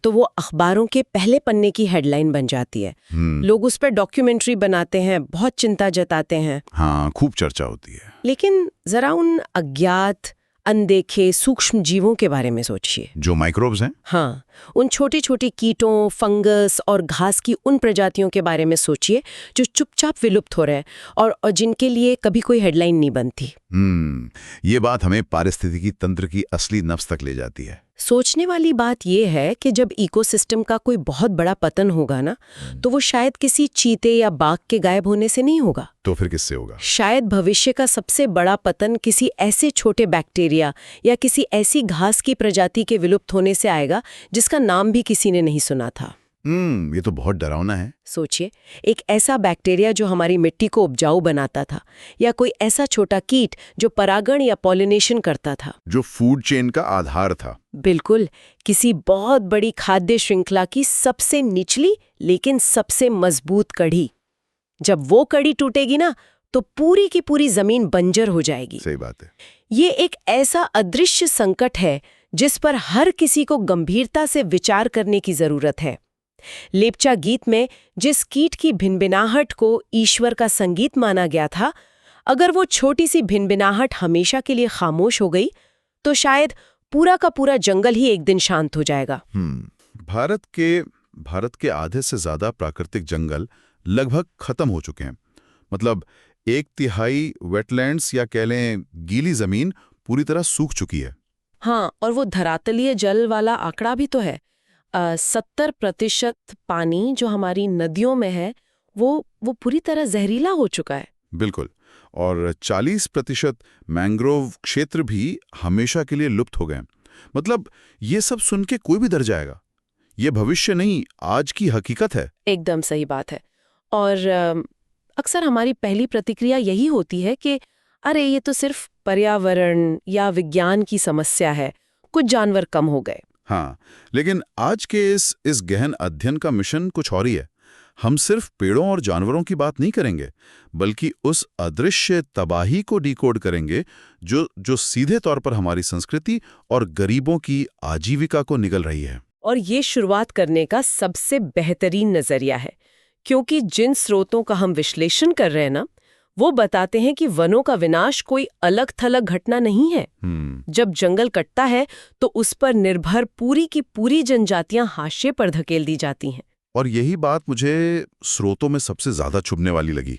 तो वो अखबारों के पहले पन्ने की हेडलाइन बन जाती है। लोग उस पर डॉक्यूमेंट्री बनाते हैं, बहुत चिंता जताते हैं। हाँ, खूब चर्चा होती है। लेकिन जरा उन अज्ञात, अनदेखे सूक्ष्म जीवों के बारे में सोचिए, जो माइक्रोब्स हैं। हाँ, उन छोटी छोटी कीटों, फंगस और घास की उन प्रजातियों के बारे में सोचिए जो चुपचाप विलुप्त हो रहे हैं और जिनके लिए कभी कोई हेडलाइन नहीं बनती। ये बात हमें पारिस्थितिकी तंत्र की असली नब्ज तक ले जाती है। सोचने वाली बात यह है कि जब इकोसिस्टम का कोई बहुत बड़ा पतन होगा ना, तो वो शायद किसी चीते या बाघ के गायब होने से नहीं होगा। तो फिर किससे होगा? शायद भविष्य का सबसे बड़ा पतन किसी ऐसे छोटे बैक्टीरिया या किसी ऐसी घास की प्रजाति के विलुप्त होने से आएगा जिसका नाम भी किसी ने नहीं सुना था। ये तो बहुत डरावना है। सोचिए, एक ऐसा बैक्टीरिया जो हमारी मिट्टी को उपजाऊ बनाता था, या कोई ऐसा छोटा कीट जो परागण या पॉलिनेशन करता था। जो फूड चेन का आधार था। बिल्कुल, किसी बहुत बड़ी खाद्य श्रृंखला की सबसे निचली लेकिन सबसे मजबूत कड़ी। जब वो कड़ी टूटेगी ना, तो पूरी की पूरी जमीन बंजर हो जाएगी। सही बात है। ये एक ऐसा अदृश्य संकट है जिस पर हर किसी को गंभीरता से विचार करने की जरूरत है। लेप्चा गीत में जिस कीट की भिनभिनाहट को ईश्वर का संगीत माना गया था, अगर वो छोटी सी भिनभिनाहट हमेशा के लिए खामोश हो गई, तो शायद पूरा का पूरा जंगल ही एक दिन शांत हो जाएगा। भारत के आधे से ज्यादा प्राकृतिक जंगल लगभग खत्म हो चुके हैं। मतलब 1/3 वेटलैंड्स या कह लें गीली जमीन पूरी तरह सूख चुकी है। हाँ, और वो धरातलीय जल वाला आंकड़ा भी तो है। 70% पानी जो हमारी नदियों में है, वो पूरी तरह जहरीला हो चुका है। बिल्कुल। और 40% मैंग्रोव क्षेत्र भी हमेशा के लिए लुप्त हो गए। मतलब ये सब सुन के कोई भी डर जाएगा। ये भविष्य नहीं, आज की हकीकत है। एकदम सही बात है। और अक्सर हमारी पहली प्रतिक्रिया यही होती है कि अरे ये तो सिर्फ पर्यावरण या विज्ञान की समस्या है, कुछ जानवर कम हो गए। हाँ, लेकिन आज के इस गहन अध्ययन का मिशन कुछ और ही है। हम सिर्फ पेड़ों और जानवरों की बात नहीं करेंगे, बल्कि उस अदृश्य तबाही को डिकोड करेंगे जो सीधे तौर पर हमारी संस्कृति और गरीबों की आजीविका को निगल रही है। और ये शुरुआत करने का सबसे बेहतरीन नजरिया है, क्योंकि जिन स्रोतों का हम विश्लेषण कर रहे हैं ना, वो बताते हैं कि वनों का विनाश कोई अलग थलग घटना नहीं है। जब जंगल कटता है तो उस पर निर्भर पूरी की पूरी जनजातियां हाशिए पर धकेल दी जाती हैं। और यही बात मुझे स्रोतों में सबसे ज्यादा चुभने वाली लगी।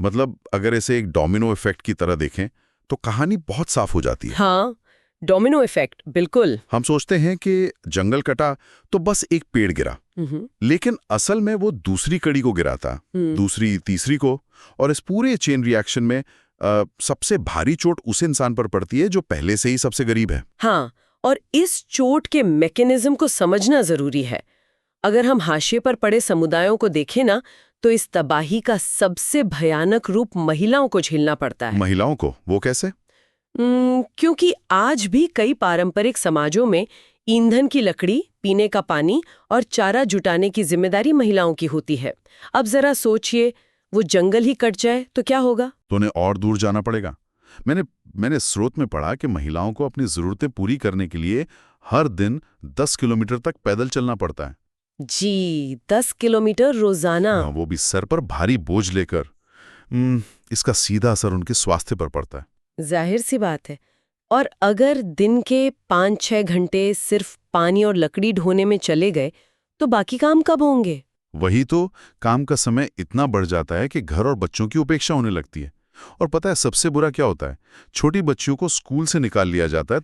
मतलब अगर इसे एक डोमिनो इफेक्ट की तरह देखें तो कहानी बहुत साफ हो जाती है। हाँ, डोमिनो इफेक्ट, बिल्कुल। हम सोचते हैं कि जंगल कटा तो बस एक पेड़ गिरा, लेकिन असल में वो दूसरी कड़ी को गिराता, दूसरी तीसरी को, और इस पूरे चेन रिएक्शन में सबसे भारी चोट उस इंसान पर पड़ती है जो पहले से ही सबसे गरीब है। हाँ, और इस चोट के मैकेनिज्म को समझना जरूरी है। अगर हम हाशिए पर पड़े समुदायों को देखें ना, तो इस तबाही का सबसे भयानक रूप महिलाओं को झेलना पड़ता है। महिलाओं को? वो कैसे? क्योंकि आज भी कई पारंपरिक समाजों में ईंधन की लकड़ी, पीने का पानी और चारा जुटाने की जिम्मेदारी महिलाओं की होती है। अब जरा सोचिए, वो जंगल ही कट जाए तो क्या होगा? तो उन्हें और दूर जाना पड़ेगा। मैंने स्रोत में पढ़ा कि महिलाओं को अपनी जरूरतें पूरी करने के लिए हर दिन 10 किलोमीटर तक पैदल चलना पड़ता है। जी, 10 किलोमीटर रोजाना। वो भी सर पर भारी बोझ लेकर। इसका सीधा असर उनके स्वास्थ्य पर पड़ता है। जाहिर सी बात है। और अगर दिन के 5-6 घंटे सिर्फ पानी और लकड़ी ढोने में चले गए, तो बाकी काम कब होंगे? वही तो, काम का समय इतना बढ़ जाता है कि घर और बच्चों की उपेक्षा होने लगती है। और पता है सबसे बुरा क्या होता है? छोटी बच्चियों को स्कूल से निकाल लिया जाता है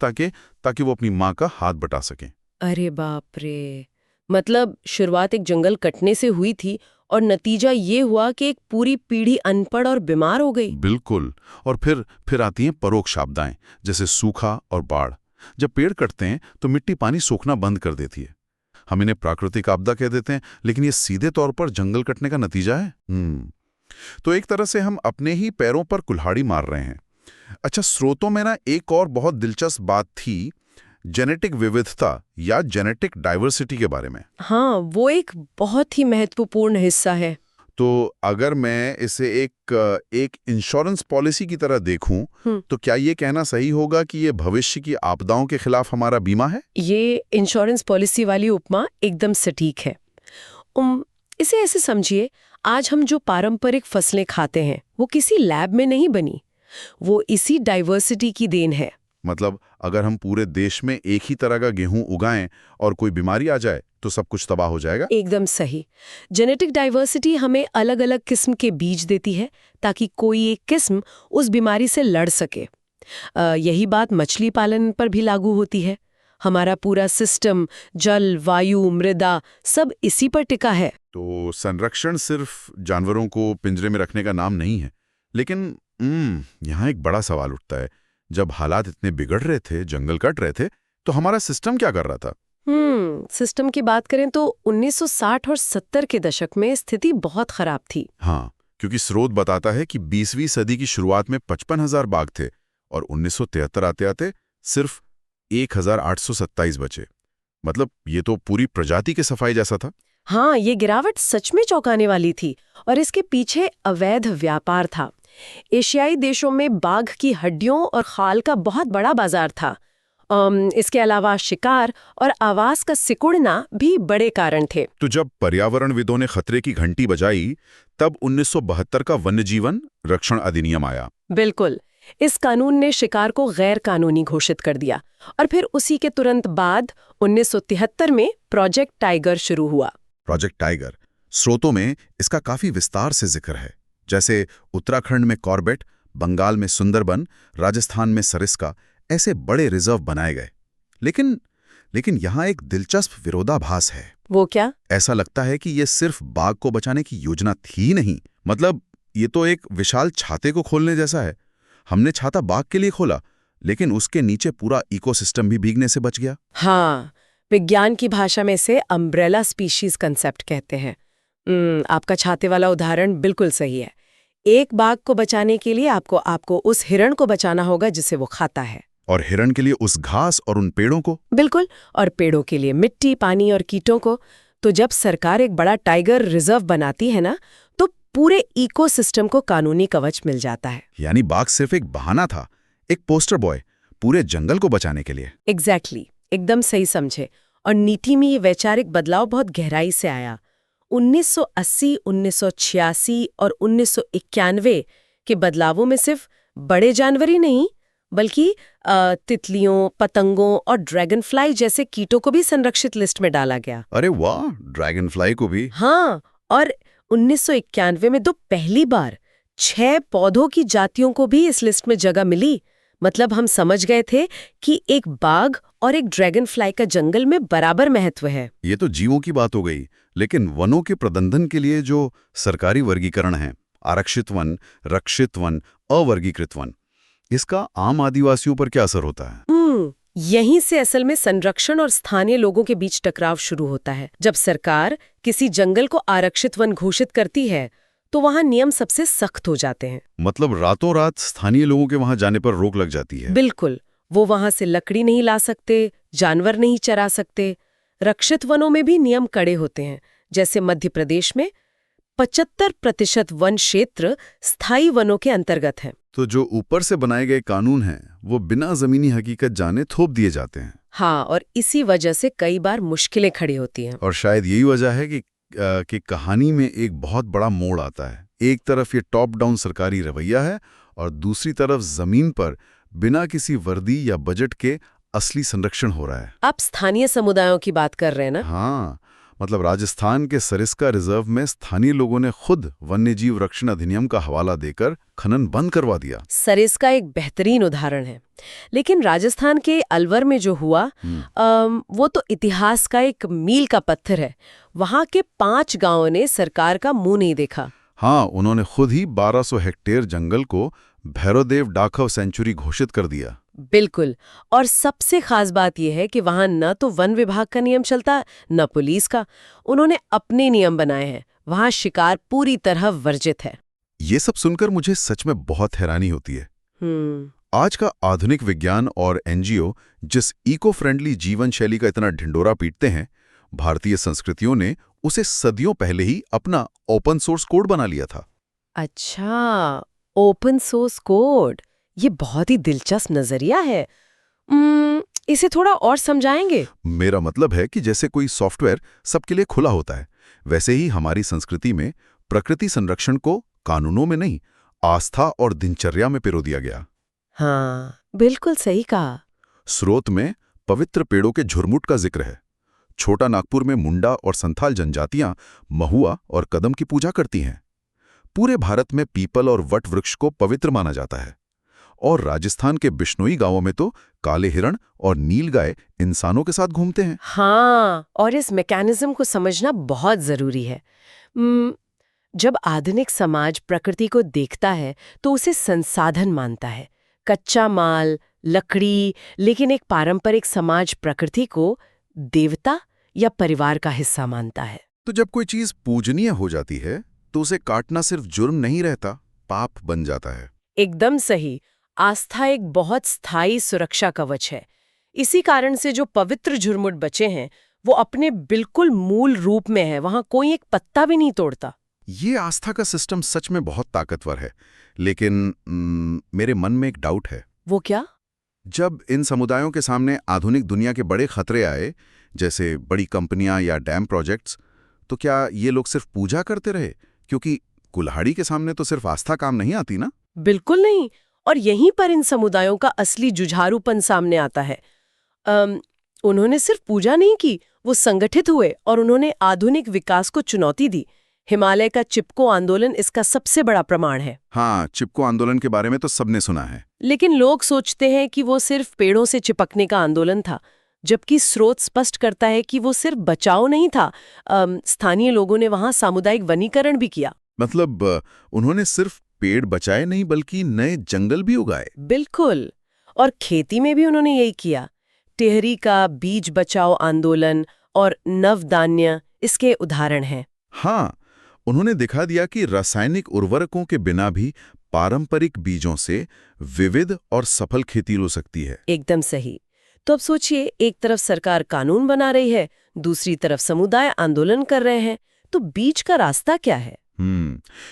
ताकि वो अपनी माँ का हाथ बटा सकें। अरे बाप रे! मतलब शुरुआत एक जंगल कटने से हुई थी और नतीजा ये हुआ कि एक पूरी पीढ़ी अनपढ़ और बीमार हो गई। बिल्कुल। और फिर आती हैं परोक्ष आपदाएं, जैसे सूखा और बाढ़। जब पेड़ कटते हैं तो मिट्टी पानी सोखना बंद कर देती है। हम इन्हें प्राकृतिक आपदा कह देते हैं, लेकिन ये सीधे तौर पर जंगल कटने का नतीजा है। तो एक तरह से हम अपने ही पैरों पर कुल्हाड़ी मार रहे हैं। अच्छा, स्रोतों में ना एक और बहुत दिलचस्प बात थी जेनेटिक विविधता या जेनेटिक डाइवर्सिटी के बारे में। हाँ, वो एक बहुत ही महत्वपूर्ण हिस्सा है। तो अगर मैं इसे एक इंश्योरेंस पॉलिसी की तरह देखूं, तो क्या ये कहना सही होगा कि ये भविष्य की आपदाओं के खिलाफ हमारा बीमा है? ये इंश्योरेंस पॉलिसी वाली उपमा एकदम सटीक है। इसे ऐसे समझिए, आज हम जो पारंपरिक फसलें खाते हैं वो किसी लैब में नहीं बनी, वो इसी डाइवर्सिटी की देन है। मतलब अगर हम पूरे देश में एक ही तरह का गेहूं उगाएं और कोई बीमारी आ जाए तो सब कुछ तबाह हो जाएगा? एकदम सही। जेनेटिक डाइवर्सिटी हमें अलग अलग किस्म के बीज देती है ताकि कोई एक किस्म उस बीमारी से लड़ सके। यही बात मछली पालन पर भी लागू होती है। हमारा पूरा सिस्टम, जल, वायु, मृदा, सब इसी पर टिका है। तो संरक्षण सिर्फ जानवरों को पिंजरे में रखने का नाम नहीं है। लेकिन यहाँ एक बड़ा सवाल उठता है, जब हालात इतने बिगड़ रहे थे, जंगल कट रहे थे, तो हमारा सिस्टम क्या कर रहा था? सिस्टम की बात करें तो 1960 और 70 के दशक में स्थिति बहुत खराब थी। हाँ, क्योंकि स्रोत बताता है कि 20वीं सदी की शुरुआत में 55,000 बाघ थे और 1973 आते आते सिर्फ 1,827 बचे। मतलब ये तो पूरी प्रजाति के सफाई जैसा था। हाँ, ये गिरावट सच में चौंकाने वाली थी और इसके पीछे अवैध व्यापार था। एशियाई देशों में बाघ की हड्डियों और खाल का बहुत बड़ा बाजार था। इसके अलावा शिकार और आवास का सिकुड़ना भी बड़े कारण थे। तो जब पर्यावरणविदों ने खतरे की घंटी बजाई, तब 1972 का वन्यजीवन रक्षण अधिनियम आया। बिल्कुल, इस कानून ने शिकार को गैर कानूनी घोषित कर दिया और फिर उसी के तुरंत बाद 1973 में प्रोजेक्ट टाइगर शुरू हुआ। प्रोजेक्ट टाइगर, स्रोतों में इसका काफी विस्तार से जिक्र है। जैसे उत्तराखंड में कॉर्बेट, बंगाल में सुंदरबन, राजस्थान में सरिस्का, ऐसे बड़े रिजर्व बनाए गए। लेकिन यहाँ एक दिलचस्प विरोधाभास है। वो क्या? ऐसा लगता है कि ये सिर्फ बाघ को बचाने की योजना थी नहीं। मतलब ये तो एक विशाल छाते को खोलने जैसा है। हमने छाता बाघ के लिए खोला, लेकिन उसके नीचे पूरा इकोसिस्टम भी भीगने से बच गया। हाँ, विज्ञान की भाषा में से अम्ब्रेला स्पीशीज कंसेप्ट कहते हैं। आपका छाते वाला उदाहरण बिल्कुल सही है। एक बाघ को बचाने के लिए आपको उस हिरण को बचाना होगा जिसे वो खाता है, और हिरण के लिए उस घास और उन पेड़ों को। बिल्कुल, और पेड़ों के लिए मिट्टी, पानी और कीटों को। तो जब सरकार एक बड़ा टाइगर रिजर्व बनाती है ना, तो पूरे इकोसिस्टम को कानूनी कवच मिल जाता है। यानी बाघ सिर्फ एक बहाना था, एक पोस्टर बॉय पूरे जंगल को बचाने के लिए। एग्जैक्टली, एकदम सही समझे। और नीति में ये वैचारिक बदलाव बहुत गहराई से आया। 1980, 1986 और 1991 के बदलावों में सिर्फ बड़े जानवर ही नहीं, बल्कि तितलियों, पतंगों और ड्रैगन फ्लाई जैसे कीटों को भी संरक्षित लिस्ट में डाला गया। अरे वाह, ड्रैगन फ्लाई को भी। हाँ, और 1991 में तो पहली बार 6 पौधों की जातियों को भी इस लिस्ट में जगह मिली। मतलब हम समझ गए थे कि एक बाघ और एक ड्रैगन फ्लाई का जंगल में बराबर महत्व है। ये तो जीवों की बात हो गई, लेकिन वनों के प्रबंधन के लिए जो सरकारी वर्गीकरण है, आरक्षित वन, रक्षित वन, अवर्गीकृत वन, इसका आम आदिवासियों पर क्या असर होता है? यहीं से असल में संरक्षण और स्थानीय लोगों के बीच टकराव शुरू होता है। जब सरकार किसी जंगल को आरक्षित वन घोषित करती है, तो वहाँ नियम सबसे सख्त हो जाते हैं। मतलब रातों रात स्थानीय लोगों के वहाँ जाने पर रोक लग जाती है। बिल्कुल, वो वहाँ से लकड़ी नहीं ला सकते, जानवर नहीं चरा सकते। रक्षित वनों में भी नियम कड़े होते हैं। जैसे मध्य प्रदेश में 75% वन क्षेत्र स्थायी वनों के अंतर्गत है। तो जो ऊपर से बनाए गए कानून हैं, वो बिना जमीनी हकीकत जाने थोप दिए जाते हैं। हाँ, और इसी वजह से कई बार मुश्किलें खड़ी होती हैं। और शायद यही वजह है कि कहानी में एक बहुत बड़ा मोड़ आता है। एक तरफ ये टॉप डाउन सरकारी रवैया है और दूसरी तरफ जमीन पर बिना किसी वर्दी या बजट के असली संरक्षण हो रहा है। आप स्थानीय समुदायों की बात कर रहे हैं ना? हाँ, मतलब राजस्थान के सरिस्का रिजर्व में स्थानीय लोगों ने खुद वन्यजीव रक्षण अधिनियम का हवाला देकर खनन बंद करवा दिया। सरिस्का एक बेहतरीन उदाहरण है। लेकिन राजस्थान के अलवर में जो हुआ वो तो इतिहास का एक मील का पत्थर है। वहां के 5 गांवों ने सरकार का मुंह नहीं देखा। हाँ, उन्होंने खुद ही 1200 हेक्टेयर जंगल को भैरवदेव डाकव सेंचुरी घोषित कर दिया। बिल्कुल, और सबसे खास बात यह है कि वहां न तो वन विभाग का नियम चलता, न पुलिस का। उन्होंने अपने नियम बनाए हैं। वहां शिकार पूरी तरह वर्जित है। ये सब सुनकर मुझे सच में बहुत हैरानी होती है। आज का आधुनिक विज्ञान और एनजीओ जिस इको फ्रेंडली जीवन शैली का इतना ढिंडोरा पीटते हैं, भारतीय संस्कृतियों ने उसे सदियों पहले ही अपना ओपन सोर्स कोड बना लिया था। अच्छा, ओपन सोर्स कोड, ये बहुत ही दिलचस्प नजरिया है। इसे थोड़ा और समझाएंगे? मेरा मतलब है कि जैसे कोई सॉफ्टवेयर सबके लिए खुला होता है, वैसे ही हमारी संस्कृति में प्रकृति संरक्षण को कानूनों में नहीं, आस्था और दिनचर्या में पिरो दिया गया। हाँ, बिल्कुल सही कहा। स्रोत में पवित्र पेड़ों के झुरमुट का जिक्र है। छोटा नागपुर में मुंडा और संथाल जनजातियां महुआ और कदम की पूजा करती हैं। पूरे भारत में पीपल और वट वृक्ष को पवित्र माना जाता है। और राजस्थान के बिश्नोई गांवों में तो काले हिरण और नीलगाय इंसानों के साथ घूमते हैं। हाँ, और इस मैकेनिज्म को समझना बहुत जरूरी है। जब आधुनिक समाज प्रकृति को देखता है तो उसे संसाधन मानता है, कच्चा माल, लकड़ी, लेकिन एक पारंपरिक समाज प्रकृति को देवता या परिवार का हिस्सा मानता है। तो जब कोई चीज पूजनीय हो जाती है तो उसे काटना सिर्फ जुर्म नहीं रहता, पाप बन जाता है। एकदम सही। आस्था एक बहुत स्थायी सुरक्षा कवच है। इसी कारण से जो पवित्र झुरमुट बचे हैं वो अपने बिल्कुल मूल रूप में है, वहां कोई एक पत्ता भी नहीं तोड़ता। ये आस्था का सिस्टम सच में बहुत ताकतवर है, लेकिन मेरे मन में एक डाउट है। वो क्या? जब इन समुदायों के सामने आधुनिक दुनिया के बड़े खतरे आए, जैसे बड़ी कंपनियां या डैम प्रोजेक्ट्स, तो क्या ये लोग सिर्फ पूजा करते रहे? क्योंकि कुल्हाड़ी के सामने तो सिर्फ आस्था काम नहीं आती ना। बिल्कुल नहीं। और यहीं पर इन समुदायों का असली जुझारूपन सामने आता है। उन्होंने सिर्फ पूजा नहीं की, वो संगठित हुए और उन्होंने आधुनिक विकास को चुनौती दी। हिमालय का चिपको आंदोलन इसका सबसे बड़ा प्रमाण है। हाँ, चिपको आंदोलन के बारे में तो सबने सुना है। लेकिन लोग सोचते हैं कि वो सिर्फ पेड़ों से चिपकने का आंदोलन था, जबकि स्रोत स्पष्ट करता है कि वो सिर्फ बचाव नहीं था। स्थानीय लोगों ने वहां सामुदायिक वनीकरण भी किया। मतलब उन्होंने सिर्फ पेड़ बचाए नहीं बल्कि नए जंगल भी उगाए। बिल्कुल। और खेती में भी उन्होंने यही किया। टिहरी का बीज बचाओ आंदोलन और नवधान्य इसके उदाहरण हैं। हाँ, उन्होंने दिखा दिया कि रासायनिक उर्वरकों के बिना भी पारंपरिक बीजों से विविध और सफल खेती हो सकती है। एकदम सही। तो अब सोचिए, एक तरफ सरकार कानून बना रही है, दूसरी तरफ समुदाय आंदोलन कर रहे हैं, तो बीच का रास्ता क्या है?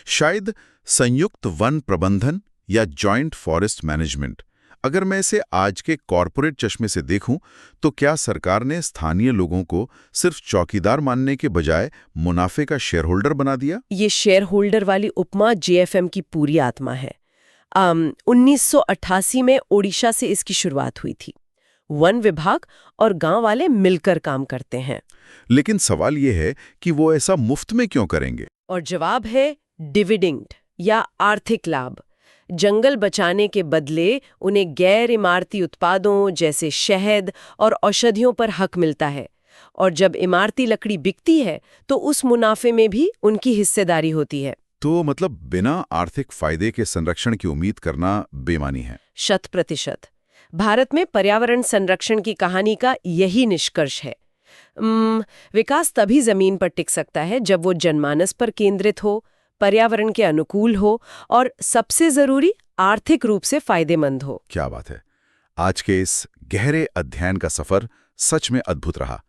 शायद संयुक्त वन प्रबंधन या जॉइंट फॉरेस्ट मैनेजमेंट। अगर मैं इसे आज के कॉरपोरेट चश्मे से देखूं, तो क्या सरकार ने स्थानीय लोगों को सिर्फ चौकीदार मानने के बजाय मुनाफे का शेयर होल्डर बना दिया? ये शेयर होल्डर वाली उपमा जेएफएम की पूरी आत्मा है। 1988 में ओडिशा से इसकी शुरुआत हुई थी। वन विभाग और गांव वाले मिलकर काम करते हैं। लेकिन सवाल ये है कि वो ऐसा मुफ्त में क्यों करेंगे? और जवाब है डिविडेंड या आर्थिक लाभ। जंगल बचाने के बदले उन्हें गैर इमारती उत्पादों जैसे शहद और औषधियों पर हक मिलता है, और जब इमारती लकड़ी बिकती है तो उस मुनाफे में भी उनकी हिस्सेदारी होती है। तो मतलब बिना आर्थिक फायदे के संरक्षण की उम्मीद करना बेईमानी है। 100%। भारत में पर्यावरण संरक्षण की कहानी का यही निष्कर्ष है। विकास तभी जमीन पर टिक सकता है जब वो जनमानस पर केंद्रित हो, पर्यावरण के अनुकूल हो और सबसे जरूरी आर्थिक रूप से फायदेमंद हो। क्या बात है! आज के इस गहरे अध्ययन का सफर सच में अद्भुत रहा।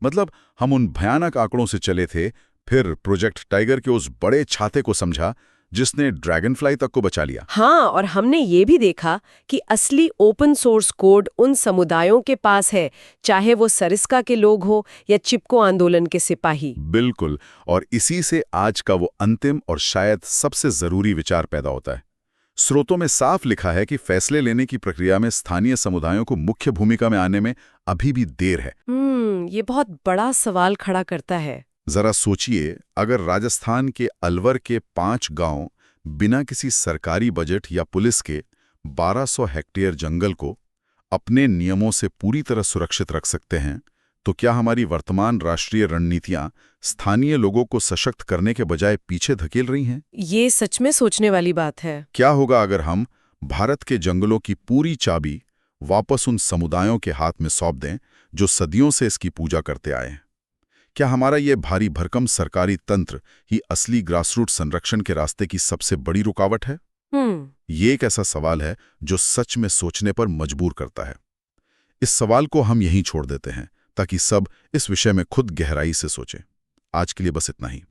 मतलब हम उन भयानक आंकड़ों से चले थे, फिर प्रोजेक्ट टाइगर के उस बड़े छाते को समझा जिसने ड्रैगनफ्लाई तक को बचा लिया। हाँ, और हमने ये भी देखा कि असली ओपन सोर्स कोड उन समुदायों के पास है, चाहे वो सरिस्का के लोग हो या चिपको आंदोलन के सिपाही। बिल्कुल। और इसी से आज का वो अंतिम और शायद सबसे जरूरी विचार पैदा होता है। स्रोतों में साफ लिखा है कि फैसले लेने की प्रक्रिया में स्थानीय समुदायों को मुख्य भूमिका में आने में अभी भी देर है। ये बहुत बड़ा सवाल खड़ा करता है। जरा सोचिए, अगर राजस्थान के अलवर के 5 गांव बिना किसी सरकारी बजट या पुलिस के 1200 हेक्टेयर जंगल को अपने नियमों से पूरी तरह सुरक्षित रख सकते हैं, तो क्या हमारी वर्तमान राष्ट्रीय रणनीतियां स्थानीय लोगों को सशक्त करने के बजाय पीछे धकेल रही हैं? ये सच में सोचने वाली बात है। क्या होगा अगर हम भारत के जंगलों की पूरी चाबी वापस उन समुदायों के हाथ में सौंप दें जो सदियों से इसकी पूजा करते आए हैं? क्या हमारा ये भारी भरकम सरकारी तंत्र ही असली ग्रासरूट संरक्षण के रास्ते की सबसे बड़ी रुकावट है? ये एक ऐसा सवाल है जो सच में सोचने पर मजबूर करता है। इस सवाल को हम यहीं छोड़ देते हैं ताकि सब इस विषय में खुद गहराई से सोचें। आज के लिए बस इतना ही।